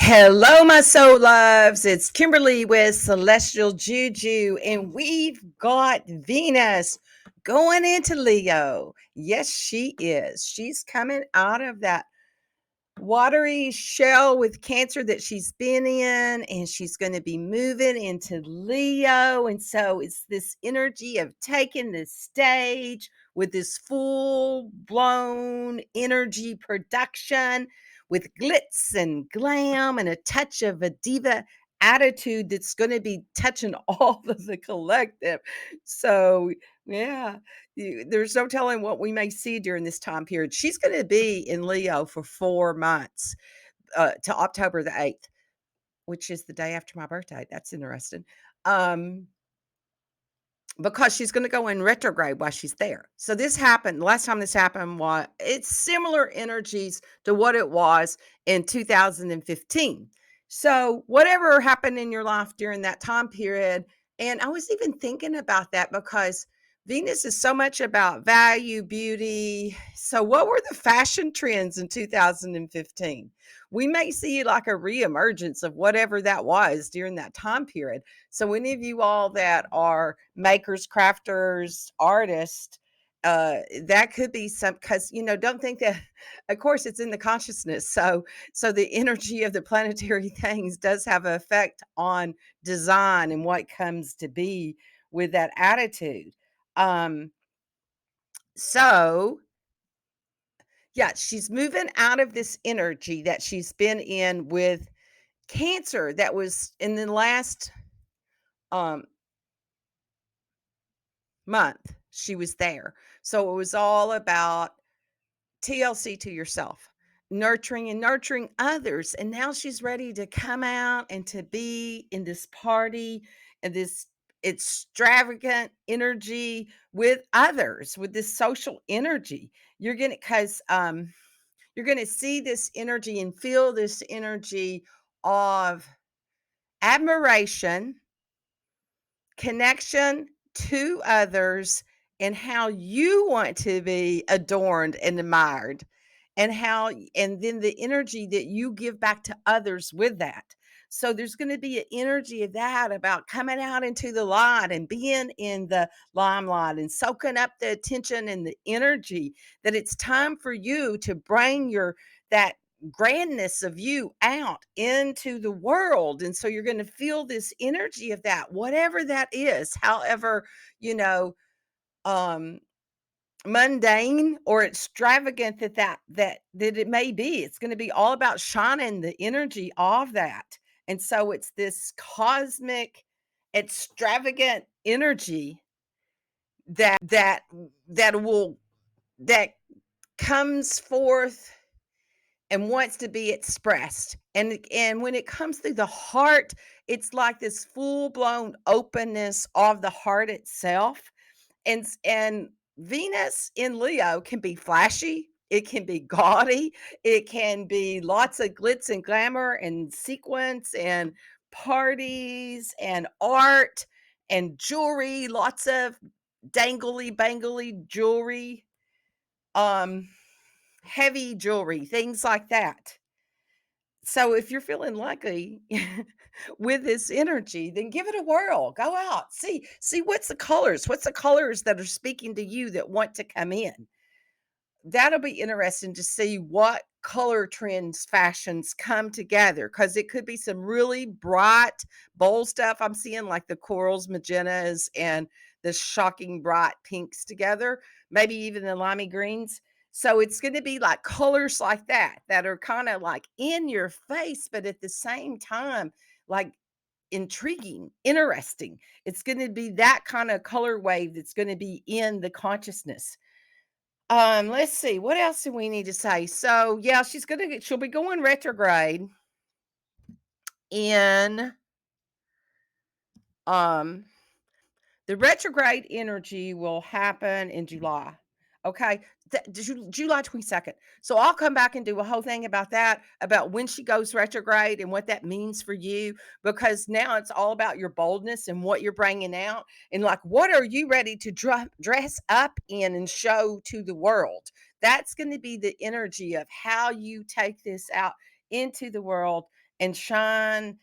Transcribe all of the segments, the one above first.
Hello, my soul loves. It's Kimberly with Celestial Juju, and we've got Venus going into Leo. Yes, she is. She's coming out of that watery shell with Cancer that she's been in, and she's going to be moving into Leo. And so it's this energy of taking the stage with this full blown energy production with glitz and glam and a touch of a diva attitude that's going to be touching all of the collective. So, yeah, there's no telling what we may see during this time period. She's going to be in Leo for 4 months, to October the 8th, which is the day after my birthday. That's interesting. Um, because she's going to go in retrograde while she's there. So this happened last time this happened was it's similar energies to what it was in 2015. So whatever happened in your life during that time period, and I was even thinking about that because Venus is so much about value, beauty. So what were the fashion trends in 2015? We may see like a reemergence of whatever that was during that time period. So any of you all that are makers, crafters, artists, that could be some because don't think that of course it's in the consciousness. So the energy of the planetary things does have an effect on design and what comes to be with that attitude. Um, so yeah, she's moving out of this energy that she's been in with Cancer that was in the last um month she was there. So it was all about TLC to yourself, nurturing and nurturing others. And now she's ready to come out and to be in this party and this extravagant energy with others, with this social energy. You're gonna because you're gonna see this energy and feel this energy of admiration, connection to others, and how you want to be adorned and admired, and then the energy that you give back to others with that. So there's going to be an energy of that about coming out into the light and being in the limelight and soaking up the attention and the energy, that it's time for you to bring your that grandness of you out into the world. And so you're going to feel this energy of that, whatever that is, however, you know, um, mundane or extravagant that it may be. It's going to be all about shining the energy of that. And so it's this cosmic, extravagant energy that that will that comes forth and wants to be expressed. And when it comes through the heart, it's like this full-blown openness of the heart itself. And Venus in Leo can be flashy, it can be gaudy, it can be lots of glitz and glamour and sequence and parties and art and jewelry, lots of dangly bangly jewelry, um heavy jewelry, things like that. So if you're feeling lucky with this energy, then give it a whirl. Go out. See what's the colors. What's the colors that are speaking to you that want to come in? That'll be interesting to see what color trends, fashions come together because it could be some really bright, bold stuff. I'm seeing like the corals, magentas, and the shocking bright pinks together, maybe even the limey greens. So it's going to be like colors like that are kind of like in your face, but at the same time, like intriguing, interesting. It's going to be that kind of color wave that's going to be in the consciousness. Let's see, what else do we need to say? So, yeah, she'll be going retrograde in um the retrograde energy will happen in July. Okay. July 22nd. So I'll come back and do a whole thing about that, about when she goes retrograde and what that means for you, because now it's all about your boldness and what you're bringing out. And like, what are you ready to dress up in and show to the world? That's going to be the energy of how you take this out into the world and shine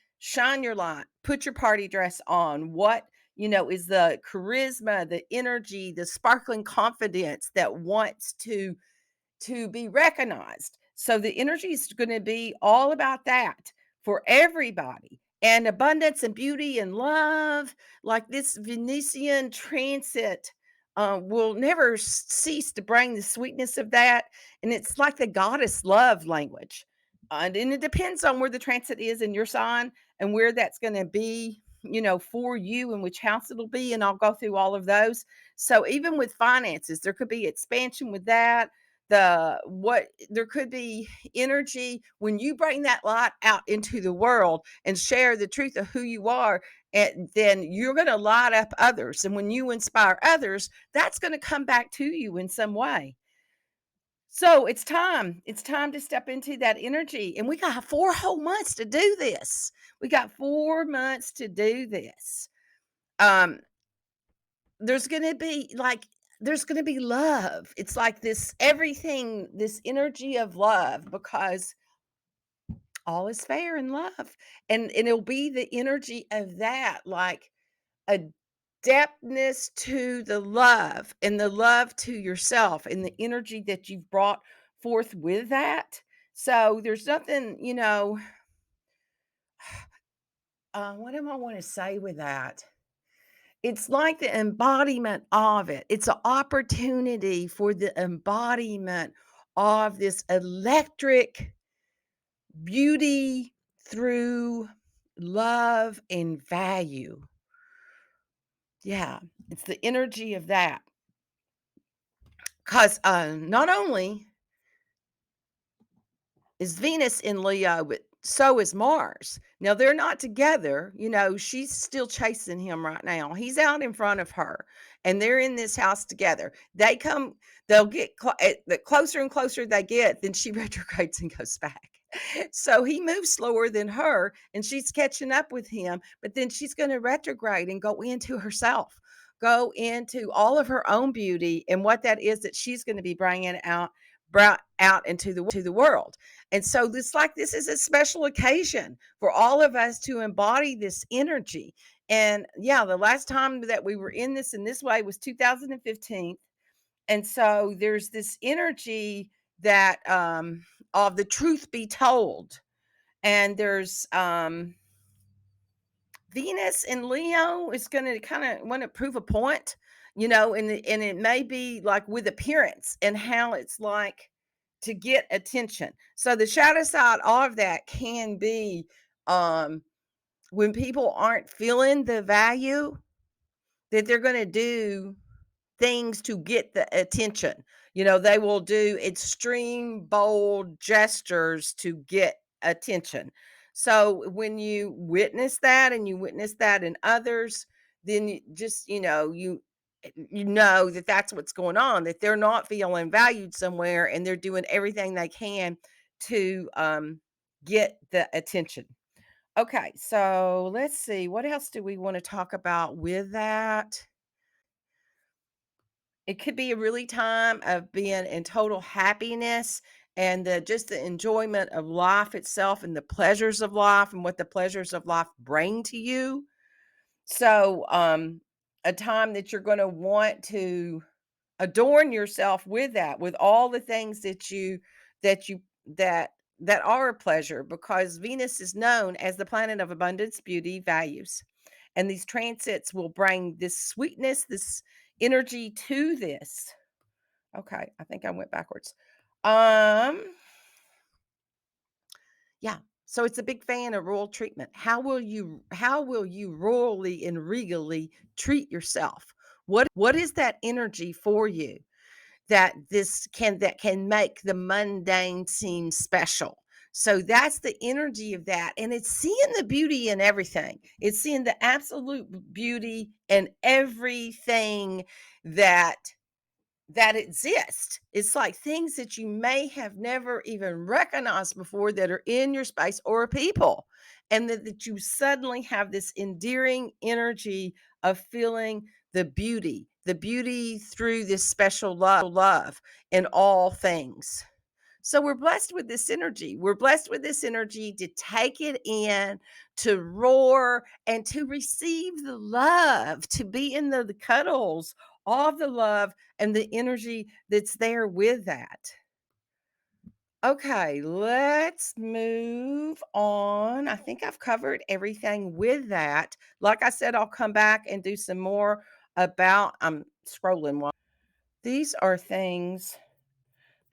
your light. Put your party dress on. What, is the charisma, the energy, the sparkling confidence that wants to be recognized. So the energy is going to be all about that for everybody. And abundance and beauty and love, like this Venetian transit, will never cease to bring the sweetness of that. And it's like the goddess love language. And it depends on where the transit is in your sign and where that's going to be, for you and which house it'll be. And I'll go through all of those. So even with finances, there could be expansion with that. There could be energy when you bring that light out into the world and share the truth of who you are, and then you're going to light up others, and when you inspire others, that's going to come back to you in some way. So it's time to step into that energy, and we got 4 whole months to do this. We got 4 months to do this. um there's gonna be like there's gonna be love. It's like this everything, this energy of love, because all is fair in love. And it'll be the energy of that, like a depthness to the love and the love to yourself and the energy that you've brought forth with that. So there's nothing, what do I want to say with that? It's like the embodiment of it. It's an opportunity for the embodiment of this electric beauty through love and value. Yeah, it's the energy of that. Because not only is Venus in Leo, but so is Mars. Now they're not together. She's still chasing him right now. He's out in front of her, and they're in this house together. They'll get the closer and closer they get, then she retrogrades and goes back. So he moves slower than her, and she's catching up with him. But then she's going to retrograde and go into herself, go into all of her own beauty and what that is that she's going to be bringing out into the world. And so this is a special occasion for all of us to embody this energy. And yeah, the last time that we were in this way was 2015. And so there's this energy that of the truth be told. And there's Venus in Leo is going to kind of want to prove a point, and it may be like with appearance and how it's like to get attention. So the shadow side of that can be um, when people aren't feeling the value that they're going to do things to get the attention. They will do extreme, bold gestures to get attention. So when you witness that and you witness that in others, then you just, you know that that's what's going on, that they're not feeling valued somewhere and they're doing everything they can to get the attention. Okay, so let's see. What else do we want to talk about with that? It could be a really time of being in total happiness and just the enjoyment of life itself and the pleasures of life and what the pleasures of life bring to you. So, a time that you're going to want to adorn yourself with that, with all the things that you that that are a pleasure, because Venus is known as the planet of abundance, beauty, values. And these transits will bring this sweetness, this energy to this. Okay, I think I went backwards. Um, yeah. So it's a big fan of royal treatment. How will you royally and regally treat yourself? What is that energy for you that can make the mundane seem special? So that's the energy of that. And it's seeing the beauty in everything. It's seeing the absolute beauty in everything that exist. It's like things that you may have never even recognized before that are in your space or people. And that you suddenly have this endearing energy of feeling the beauty through this special love in all things. So we're blessed with this energy. We're blessed with this energy to take it in, to roar, and to receive the love, to be in the cuddles, all the love and the energy that's there with that. Okay, let's move on. I think I've covered everything with that. Like I said, I'll come back and do some more about I'm scrolling while these are things.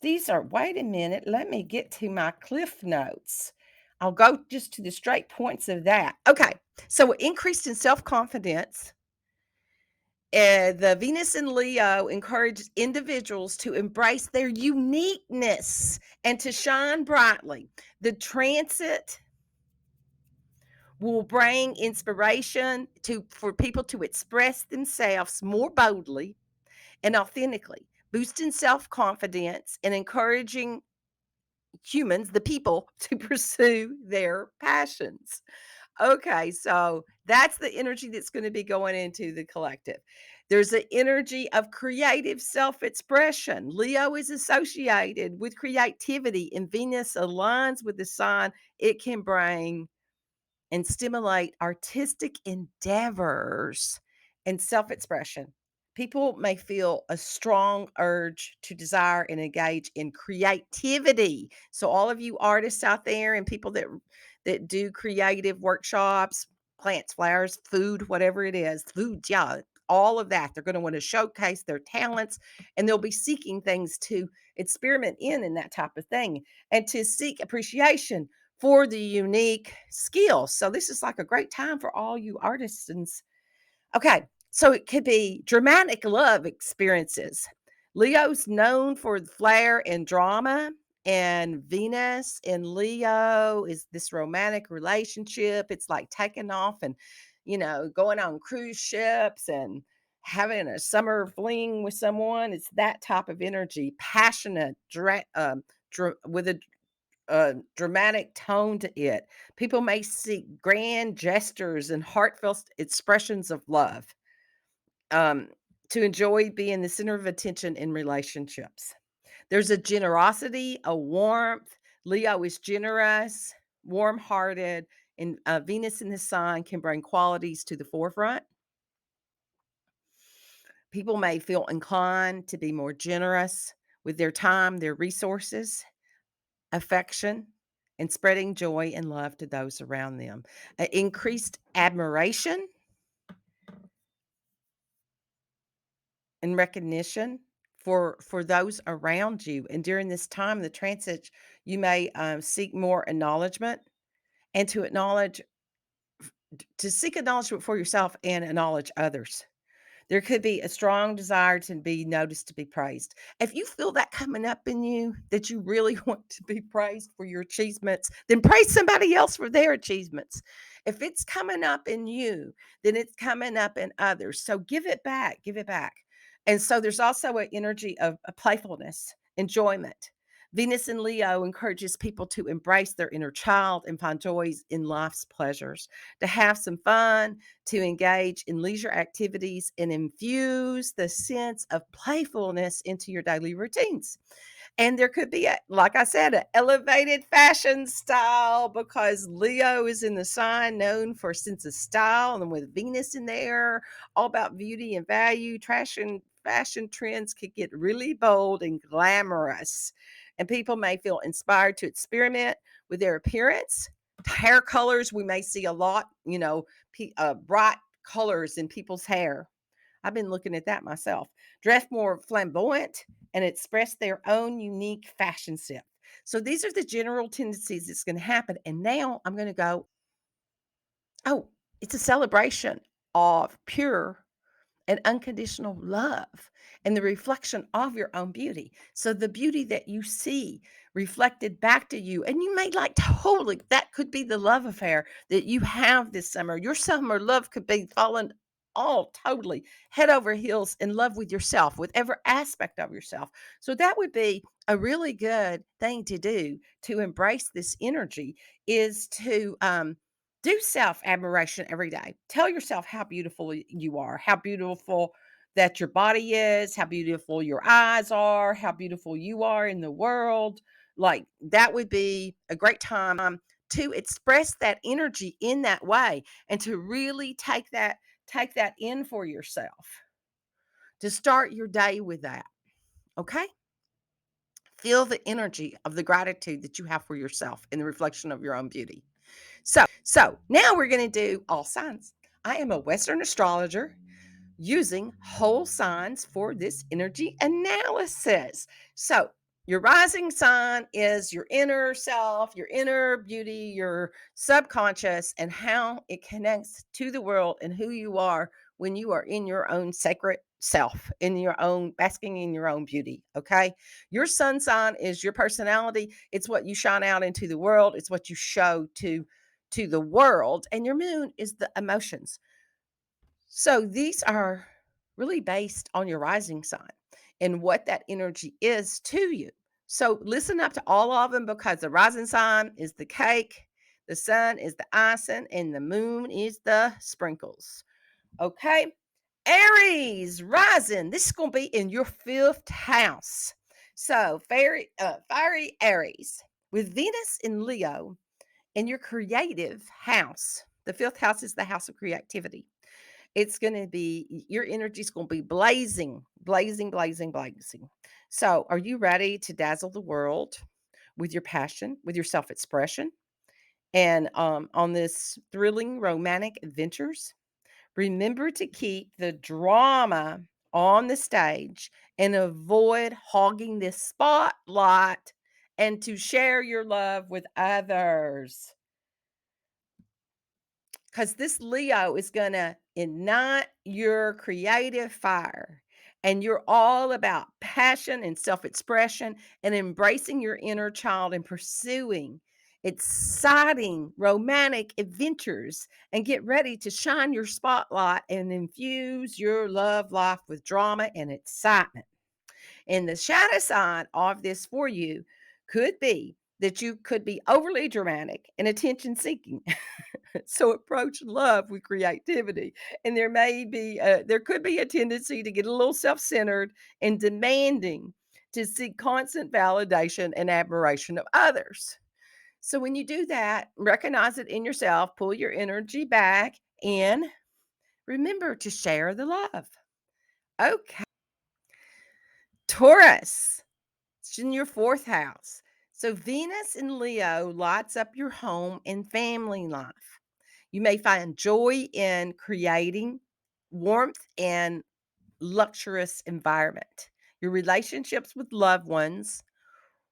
These are wait a minute, let me get to my cliff notes. I'll go just to the straight points of that. Okay, so increased in self-confidence. The Venus in Leo encourages individuals to embrace their uniqueness and to shine brightly. The transit will bring inspiration to for people to express themselves more boldly and authentically, boosting self-confidence and encouraging humans, the people, to pursue their passions. Okay, so that's the energy that's going to be going into the collective. There's an energy of creative self expression. Leo is associated with creativity, and Venus aligns with the sign. It can bring and stimulate artistic endeavors and self expression. People may feel a strong urge to desire and engage in creativity. So, all of you artists out there and people that do creative workshops, plants, flowers, food, whatever it is, food, yeah, all of that. They're going to want to showcase their talents and they'll be seeking things to experiment in that type of thing and to seek appreciation for the unique skills. So this is like a great time for all you artisans. Okay, so it could be dramatic love experiences. Leo's known for the flair and drama, and Venus in Leo is this romantic relationship. It's like taking off and, going on cruise ships and having a summer fling with someone. It's that type of energy, passionate, with a dramatic tone to it. People may seek grand gestures and heartfelt expressions of love um, to enjoy being the center of attention in relationships. There's a generosity, a warmth. Leo is generous, warm hearted, and Venus in the sign can bring qualities to the forefront. People may feel inclined to be more generous with their time, their resources, affection, and spreading joy and love to those around them. Increased admiration and recognition for those around you. And during this time, the transit, you may seek more acknowledgement and to seek acknowledgement for yourself and acknowledge others. There could be a strong desire to be noticed, to be praised. If you feel that coming up in you, that you really want to be praised for your achievements, then praise somebody else for their achievements. If it's coming up in you, then it's coming up in others. So give it back, give it back. And so there's also an energy of playfulness, enjoyment. Venus in Leo encourages people to embrace their inner child and find joys in life's pleasures, to have some fun, to engage in leisure activities and infuse the sense of playfulness into your daily routines. And there could be, like I said, an elevated fashion style because Leo is in the sign known for a sense of style. And with Venus in there, all about beauty and value, trash and fashion trends could get really bold and glamorous. And people may feel inspired to experiment with their appearance. Hair colors, we may see a lot, bright colors in people's hair. I've been looking at that myself. Dress more flamboyant and express their own unique fashion sense. So these are the general tendencies that's going to happen. And now I'm going to go, oh, it's a celebration of pure and unconditional love and the reflection of your own beauty. So the beauty that you see reflected back to you, and you may like totally, that could be the love affair that you have this summer. Your summer love could be falling all totally head over heels in love with yourself, with every aspect of yourself. So that would be a really good thing to do to embrace this energy is to do self admiration every day. Tell yourself how beautiful you are, how beautiful that your body is, how beautiful your eyes are, how beautiful you are in the world. Like, that would be a great time to express that energy in that way and to really take that in for yourself. To start your day with that, okay? Feel the energy of the gratitude that you have for yourself in the reflection of your own beauty. So now we're going to do all signs. I am a Western astrologer using whole signs for this energy analysis. So, your rising sign is your inner self, your inner beauty, your subconscious, and how it connects to the world and who you are when you are in your own sacred self, in your own basking in your own beauty. Okay. Your sun sign is your personality. It's what you shine out into the world. It's what you show to the world. And your moon is the emotions. So these are really based on your rising sign and what that energy is to you. So listen up to all of them because the rising sign is the cake, the sun is the icing, and the moon is the sprinkles. Okay. Aries rising. This is going to be in your fifth house. So fiery Aries with Venus in Leo in your creative house. The fifth house is the house of creativity. It's gonna be your energy's gonna be blazing, blazing, blazing, blazing. So, are you ready to dazzle the world with your passion, with your self-expression, and, on this thrilling romantic adventures? Remember to keep the drama on the stage and avoid hogging the spotlight and to share your love with others. Because this Leo is going to ignite your creative fire. And you're all about passion and self expression and embracing your inner child and pursuing exciting romantic adventures and get ready to shine your spotlight and infuse your love life with drama and excitement. And the shadow side of this for you could be that you could be overly dramatic and attention seeking. So approach love with creativity. And there could be a tendency to get a little self-centered and demanding to seek constant validation and admiration of others. So when you do that, recognize it in yourself, pull your energy back, and remember to share the love. Okay. Taurus, it's in your fourth house. So Venus in Leo lights up your home and family life. You may find joy in creating warmth and luxurious environment. Your relationships with loved ones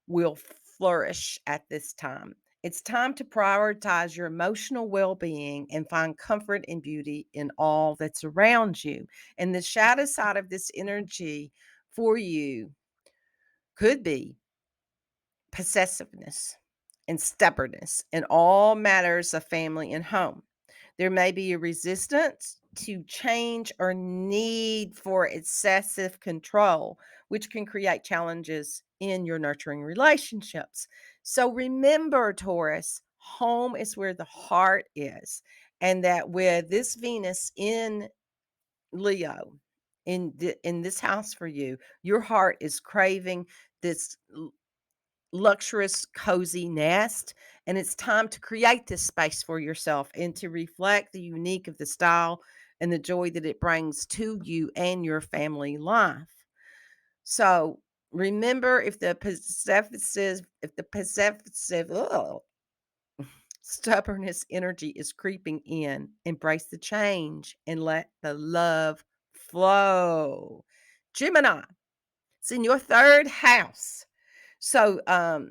will flourish at this time. It's time to prioritize your emotional well being and find comfort and beauty in all that's around you. And the shadow side of this energy for you could be possessiveness and stubbornness in all matters of family and home. There may be a resistance to change or need for excessive control, which can create challenges in your nurturing relationships. So remember, Taurus, home is where the heart is. And that with this Venus in Leo, in this house for you, your heart is craving this luxurious, cozy nest. And it's time to create this space for yourself and to reflect the unique of the style and the joy that it brings to you and your family life. So remember, if the possessive stubbornness energy is creeping in, embrace the change and let the love flow. Gemini, it's in your third house. So,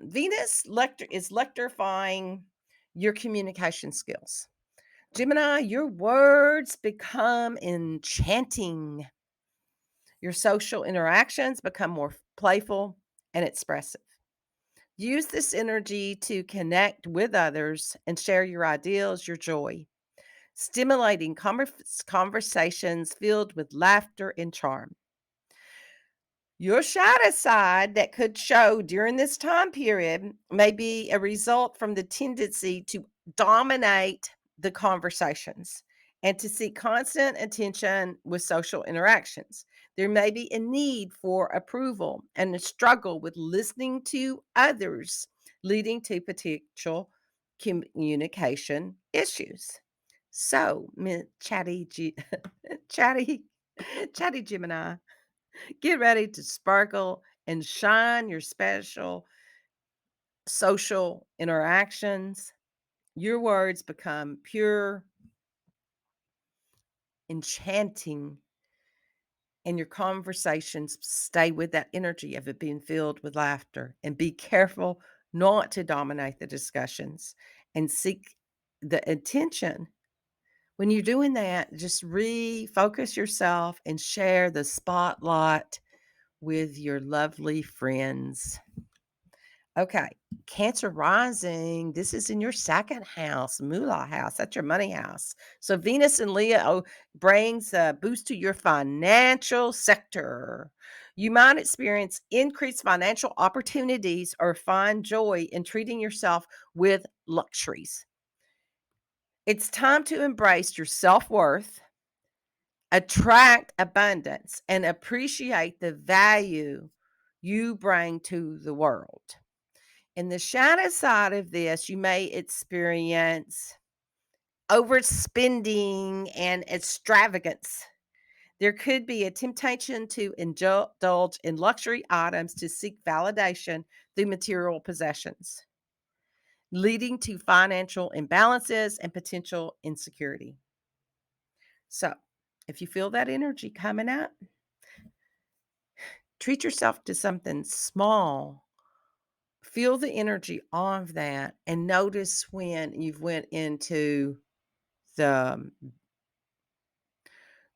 Venus is electrifying your communication skills. Gemini, your words become enchanting. Your social interactions become more playful and expressive. Use this energy to connect with others and share your ideals, your joy, stimulating conversations filled with laughter and charm. Your shadow side that could show during this time period may be a result from the tendency to dominate the conversations and to seek constant attention with social interactions. There may be a need for approval and a struggle with listening to others, leading to potential communication issues. So, Chatty, Chatty Gemini, get ready to sparkle and shine your special social interactions. Your words become pure, enchanting, and your conversations stay with that energy of it being filled with laughter. And be careful not to dominate the discussions and seek the attention. When you're doing that, just refocus yourself and share the spotlight with your lovely friends. Okay, Cancer rising. This is in your second house, moolah house. That's your money house. So Venus and Leo brings a boost to your financial sector. You might experience increased financial opportunities or find joy in treating yourself with luxuries. It's time to embrace your self worth, attract abundance, and appreciate the value you bring to the world. In the shadow side of this, you may experience overspending and extravagance. There could be a temptation to indulge in luxury items to seek validation through material possessions, leading to financial imbalances and potential insecurity. So, if you feel that energy coming up, treat yourself to something small. Feel the energy of that and notice when you've went into the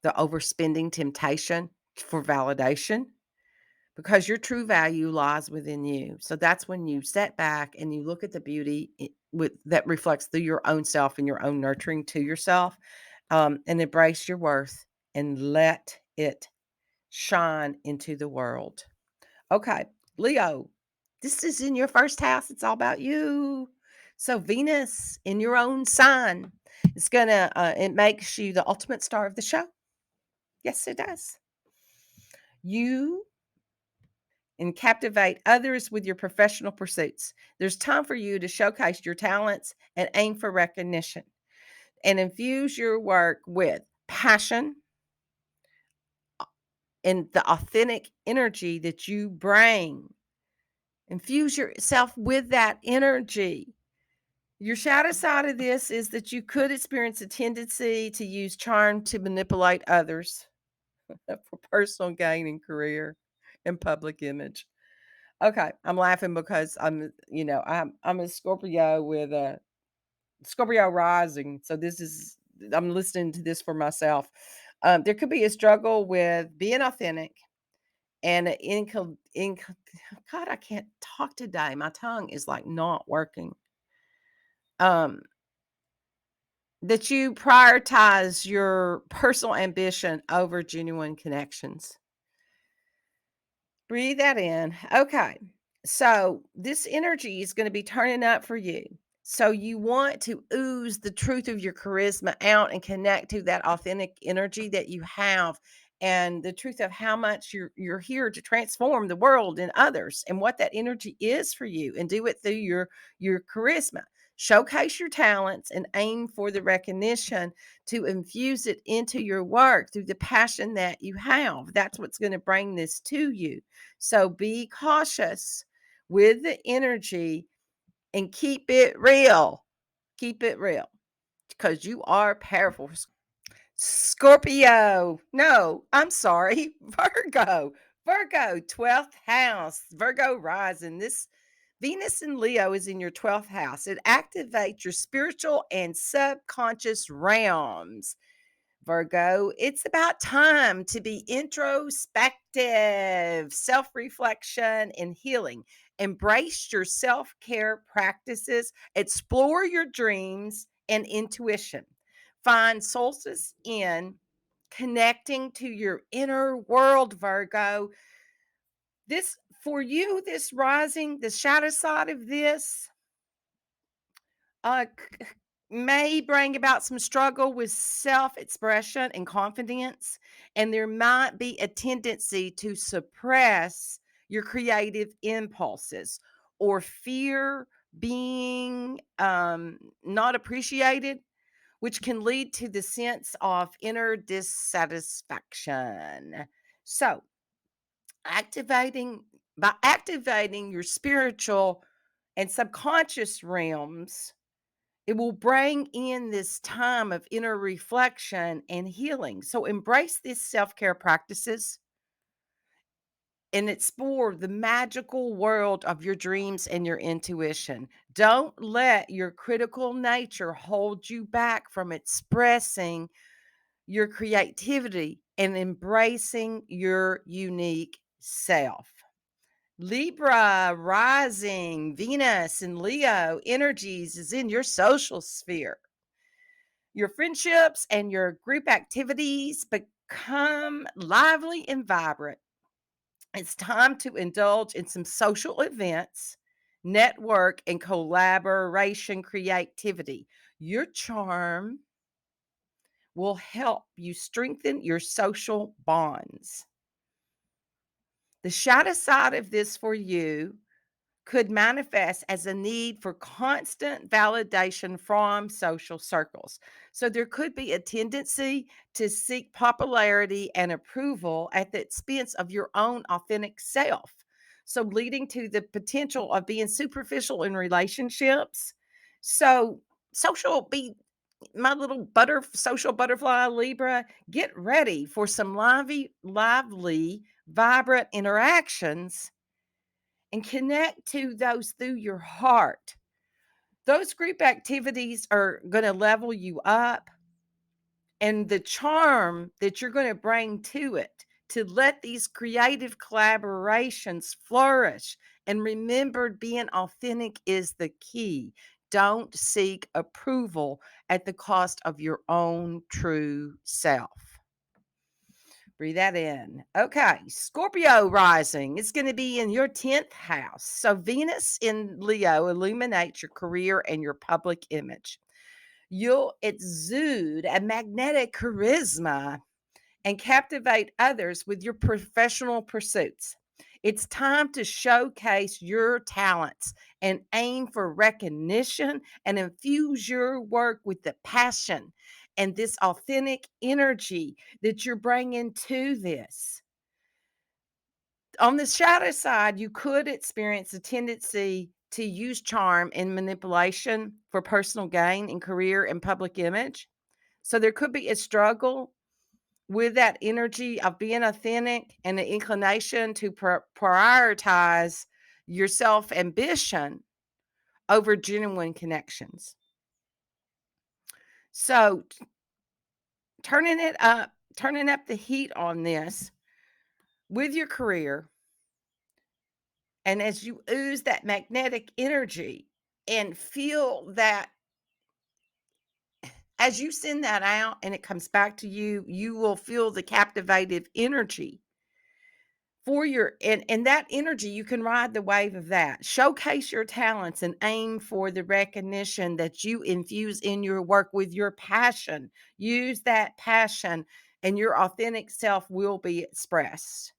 the overspending temptation for validation, because your true value lies within you. So that's when you set back and you look at the beauty with that reflects through your own self and your own nurturing to yourself, and embrace your worth and let it shine into the world. Okay, Leo, this is in your first house. It's all about you. So Venus in your own sign, it's gonna it makes you the ultimate star of the show. Yes, it does. You and captivate others with your professional pursuits. There's time for you to showcase your talents and aim for recognition and infuse your work with passion and the authentic energy that you bring. Infuse yourself with that energy. Your shadow side of this is that you could experience a tendency to use charm to manipulate others for personal gain and career and public image. Okay, I'm laughing because I'm a Scorpio with a Scorpio rising, so this is I'm listening to this for myself. There could be a struggle with being authentic and an God, I can't talk today. My tongue is like not working. Um, that you prioritize your personal ambition over genuine connections. Breathe that in. Okay. So this energy is going to be turning up for you. So you want to ooze the truth of your charisma out and connect to that authentic energy that you have and the truth of how much you're here to transform the world and others and what that energy is for you and do it through your charisma. Showcase your talents and aim for the recognition to infuse it into your work through the passion that you have. That's what's going to bring this to you. So be cautious with the energy and keep it real. Keep it real because you are powerful. Scorpio. No, I'm sorry. Virgo. Virgo, 12th house. Virgo rising. This Venus and Leo is in your 12th house. It activates your spiritual and subconscious realms. Virgo, it's about time to be introspective, self reflection, and healing. Embrace your self care practices, explore your dreams and intuition. Find solace in connecting to your inner world, Virgo. This for you, this rising, the shadow side of this, may bring about some struggle with self-expression and confidence, and there might be a tendency to suppress your creative impulses or fear being not appreciated, which can lead to the sense of inner dissatisfaction. So, activating activating your spiritual and subconscious realms, it will bring in this time of inner reflection and healing. So embrace these self-care practices and explore the magical world of your dreams and your intuition. Don't let your critical nature hold you back from expressing your creativity and embracing your unique self. Libra rising, Venus and Leo energies is in your social sphere. Your friendships and your group activities become lively and vibrant. It's time to indulge in some social events, network, and collaboration creativity. Your charm will help you strengthen your social bonds. The shadow side of this for you could manifest as a need for constant validation from social circles. So there could be a tendency to seek popularity and approval at the expense of your own authentic self. So leading to the potential of being superficial in relationships. So social be my little social butterfly Libra, get ready for some lively, vibrant interactions and connect to those through your heart. Those group activities are going to level you up, and the charm that you're going to bring to it to let these creative collaborations flourish. And remember, being authentic is the key. Don't seek approval at the cost of your own true self. Breathe that in. Okay, Scorpio rising. It's going to be in your 10th house. So, Venus in Leo illuminates your career and your public image. You'll exude a magnetic charisma and captivate others with your professional pursuits. It's time to showcase your talents and aim for recognition and infuse your work with the passion and this authentic energy that you're bringing to this. On the shadow side, you could experience a tendency to use charm and manipulation for personal gain in career and public image. So there could be a struggle with that energy of being authentic and the inclination to prioritize your self ambition over genuine connections. So turning up the heat on this with your career, and as you ooze that magnetic energy and feel that as you send that out and it comes back to you, you will feel the captivative energy for your and that energy. You can ride the wave of that. Showcase your talents and aim for the recognition that you infuse in your work with your passion. Use that passion and your authentic self will be expressed.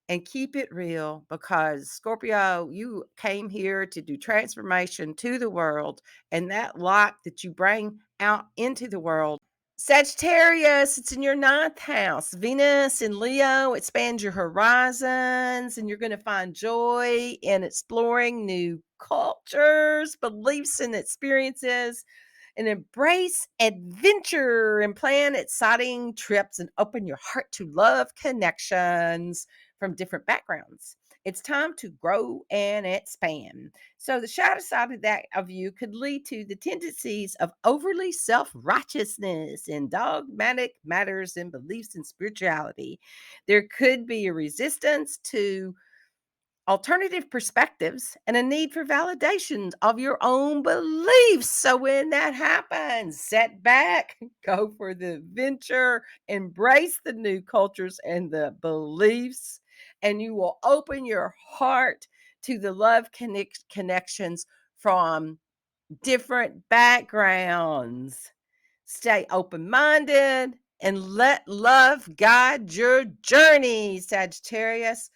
And keep it real, because Scorpio, you came here to do transformation to the world, and that light that you bring out into the world. Sagittarius, it's in your ninth house. Venus in Leo expands your horizons, and you're going to find joy in exploring new cultures, beliefs, and experiences, and embrace adventure and plan exciting trips and open your heart to love connections from different backgrounds. It's time to grow and expand. So the shadow side of that of you could lead to the tendencies of overly self-righteousness and dogmatic matters and beliefs in spirituality. There could be a resistance to alternative perspectives and a need for validation of your own beliefs. So when that happens, set back, go for the adventure, embrace the new cultures and the beliefs, and you will open your heart to the love connections from different backgrounds. Stay open minded and let love guide your journey, Sagittarius.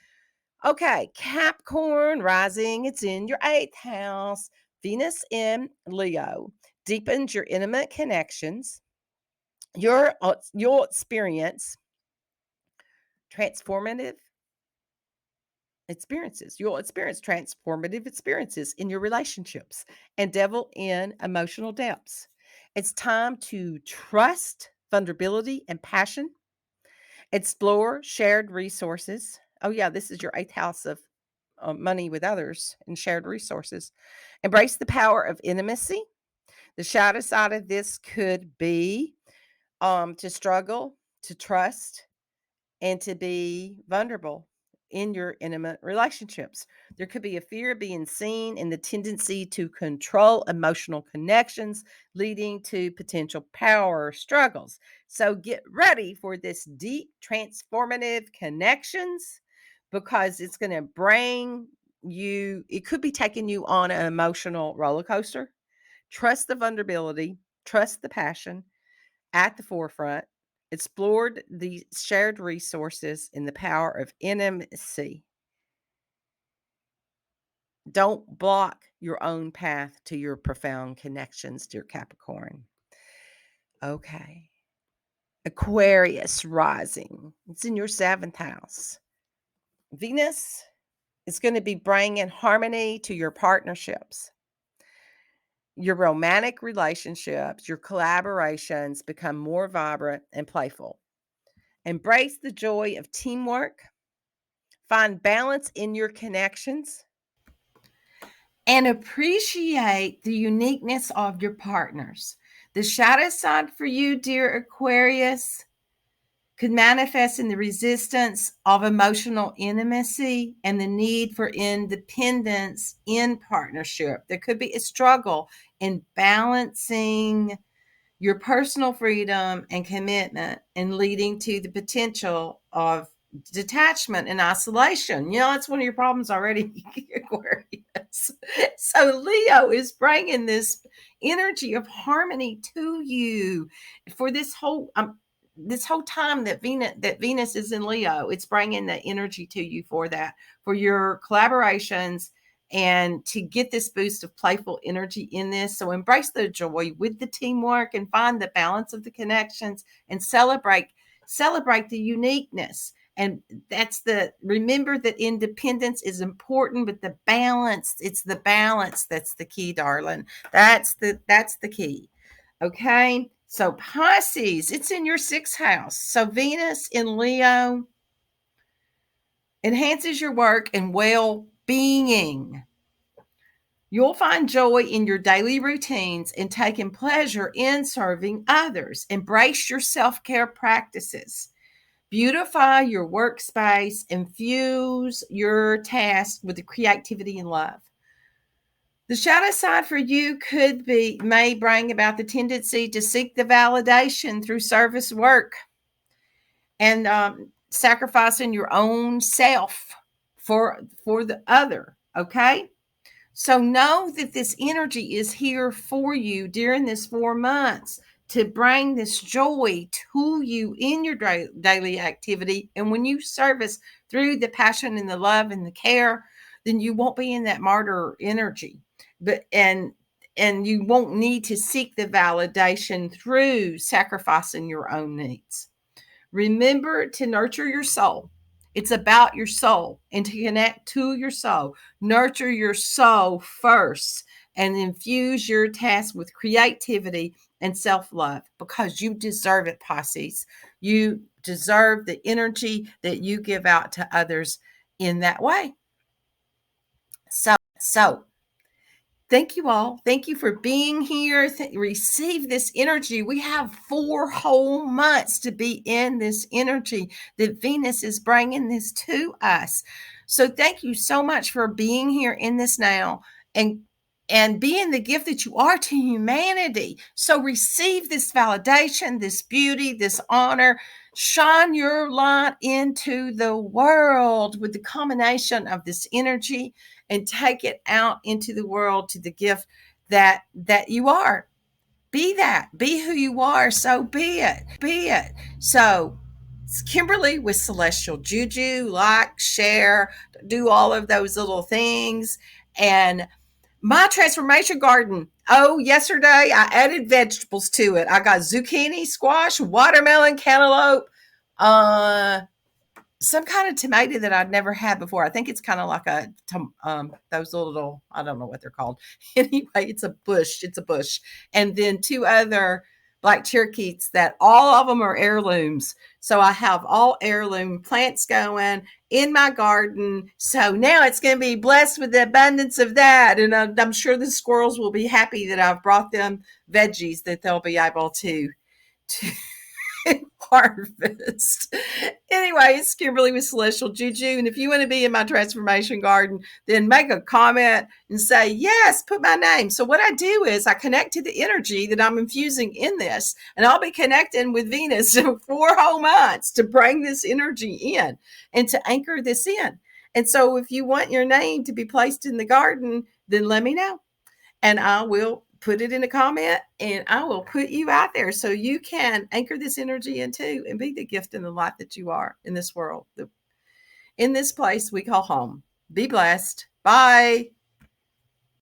Okay, Capricorn rising, it's in your eighth house. Venus in Leo deepens your intimate connections. You'll experience transformative experiences. You'll experience transformative experiences in your relationships and delve in emotional depths. It's time to trust vulnerability and passion, explore shared resources. Oh, yeah, this is your eighth house of money with others and shared resources. Embrace the power of intimacy. The shadow side of this could be to struggle, to trust, and to be vulnerable in your intimate relationships. There could be a fear of being seen and the tendency to control emotional connections, leading to potential power struggles. So get ready for this deep, transformative connections because it's going to bring you, it could be taking you on an emotional roller coaster. Trust the vulnerability, trust the passion at the forefront, explored the shared resources and the power of intimacy. Don't block your own path to your profound connections, dear Capricorn. Okay. Aquarius rising. It's in your seventh house. Venus is going to be bringing harmony to your partnerships. Your romantic relationships, your collaborations become more vibrant and playful. Embrace the joy of teamwork. Find balance in your connections and appreciate the uniqueness of your partners. The shadow side for you, dear Aquarius, could manifest in the resistance of emotional intimacy and the need for independence in partnership. There could be a struggle in balancing your personal freedom and commitment and leading to the potential of detachment and isolation. You know, that's one of your problems already, Aquarius. So Leo is bringing this energy of harmony to you for this whole time that Venus is in Leo. It's bringing the energy to you for that, for your collaborations and to get this boost of playful energy in this. So embrace the joy with the teamwork and find the balance of the connections and celebrate the uniqueness. And remember that independence is important, but the balance, it's the balance that's the key, darling. That's the key. Okay. So Pisces, it's in your sixth house. So Venus in Leo enhances your work and well-being. You'll find joy in your daily routines and taking pleasure in serving others. Embrace your self-care practices. Beautify your workspace. Infuse your tasks with creativity and love. The shadow side for you may bring about the tendency to seek the validation through service work and sacrificing your own self for the other. Okay. So know that this energy is here for you during this 4 months to bring this joy to you in your daily activity. And when you service through the passion and the love and the care, then you won't be in that martyr energy. And you won't need to seek the validation through sacrificing your own needs. Remember to nurture your soul. It's about your soul and to connect to your soul. Nurture your soul first and infuse your task with creativity and self-love because you deserve it, Pisces. You deserve the energy that you give out to others in that way. So thank you all. Thank you for being here. Receive this energy. We have 4 whole months to be in this energy that Venus is bringing this to us. So thank you so much for being here in this now and being the gift that you are to humanity. So receive this validation, this beauty, this honor. Shine your light into the world with the combination of this energy and take it out into the world to the gift that you are. Be that. Be who you are. So be it. Be it. So it's Kimberly with Celestial Juju. Like, share, do all of those little things. And my transformation garden. Oh, yesterday I added vegetables to it. I got zucchini, squash, watermelon, cantaloupe, uh, some kind of tomato that I'd never had before. I think it's kind of like those little, I don't know what they're called. Anyway, it's a bush. It's a bush. And then two other black Cherokees that all of them are heirlooms. So I have all heirloom plants going in my garden. So now it's going to be blessed with the abundance of that. And I'm sure the squirrels will be happy that I've brought them veggies that they'll be able to harvest. Anyway, it's Kimberly with Celestial Juju. And if you want to be in my transformation garden, then make a comment and say, yes, put my name. So what I do is I connect to the energy that I'm infusing in this, and I'll be connecting with Venus for 4 whole months to bring this energy in and to anchor this in. And so if you want your name to be placed in the garden, then let me know and I will put it in a comment and I will put you out there so you can anchor this energy into and be the gift and the light that you are in this world, in this place we call home. Be blessed. Bye.